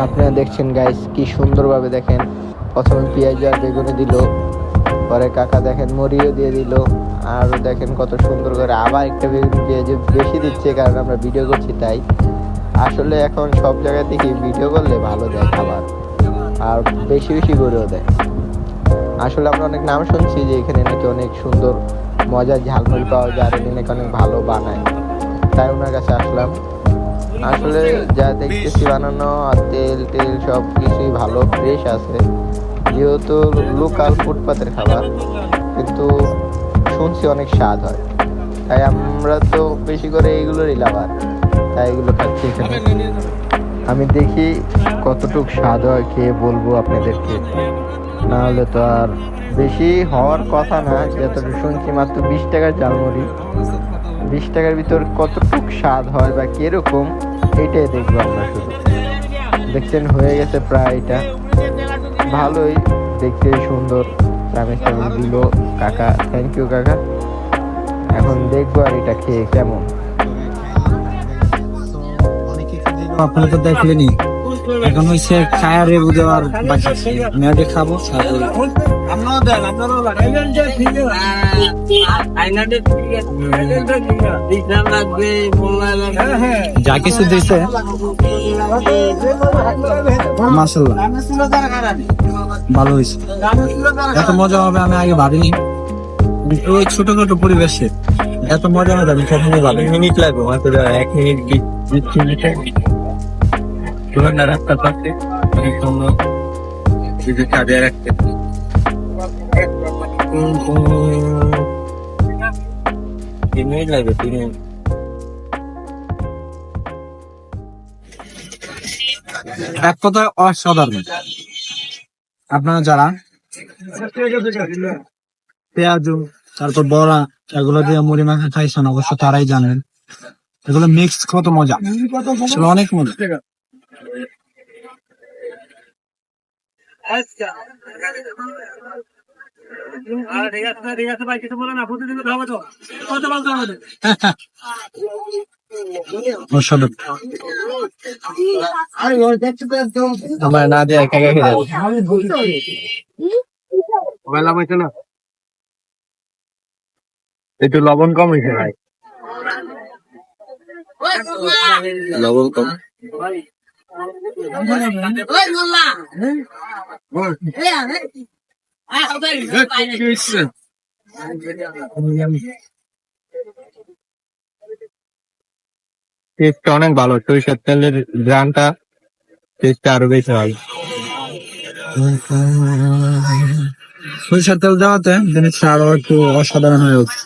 আপনারা দেখছেন গাইস, কি সুন্দরভাবে দেখেন। প্রথমে পেঁয়াজ আর বেগুনে দিল, পরে কাকা দেখেন মরিও দিয়ে দিল, আর দেখেন কত সুন্দর করে আবার একটা বেগুন পেঁয়াজ বেশি দিচ্ছে, কারণ আমরা ভিডিও করছি তাই। আসলে এখন সব জায়গা থেকে ভিডিও করলে ভালো দেয় খাবার, আর বেশি বেশি করেও দেয়। আসলে আমরা অনেক নাম শুনছি যে এখানে নাকি অনেক সুন্দর মজার ঝালমুড়ি পাওয়া যায়, আর এখানে নাকি অনেক ভালো বানায়, তাই ওনার কাছে আসলাম। আসলে যা দেখতেছি বানানো, আর তেল টেল সব কিছুই ভালো ফ্রেশ আছে, যেহেতু লোকাল ফুটপাতের খাবার, কিন্তু শুনছি অনেক স্বাদ হয়, তাই আমরা তো বেশি করে এইগুলোরই লাভার, তাই এগুলো খাচ্ছি এখানে। আমি দেখি কতটুক স্বাদ হয়, খেয়ে বলবো আপনাদেরকে। না হলে তো আর বেশি হওয়ার কথা না, যতটুকু শুনছি মাত্র 20 টাকার ঝালমুড়ি। 20 টাকার ভিতর কতটুক স্বাদ হয় বা কিরকম, এটাই দেখবো আমরা। শুধু দেখছেন হয়ে গেছে প্রায়, এটা ভালোই দেখতে সুন্দর। চামিচ টামিচ দিল কাকা, থ্যাংক ইউ কাকা। এখন দেখবো আর এটা খেয়ে কেমন। আপনারা তো দেখলেনি, এখন হচ্ছে খায়ার রেবু দেওয়ার বাকি আছে। আমি আগে খাবো, যা কিছু দিছে মাশাআল্লাহ ভালো হয়েছে। এত মজা হবে আমি আগে ভাবিনি। ওই ছোটখাটো পরিবেশে এত মজা হবে আমি কখনোই ভাবিনি। মিনিট লাগবে মাত্র 1 মিনিট 20 মিনিট রাস্তার পাশে সাজিয়ে রাখতে। এক কথায় অসাধারণ। আপনারা যারা পেঁয়াজ তারপর বড়া এগুলো দিয়ে মুড়ি মাখা খাইছেন অবশ্য তারাই জানেন এগুলো মিক্স কত মজা, আসলে অনেক মজা। আমার না দিয়ে একা একা খেয়ে না, একটু লবণ কম হয়েছে ভাই, লবণ কম। টেস্টটা অনেক ভালো, সরিষার তেলের গ্রানটা টেস্টটা আরো বেশি ভালো। সরিষার তেল দেওয়াতে জিনিসটা আরো একটু অসাধারণ হয়ে উঠছে।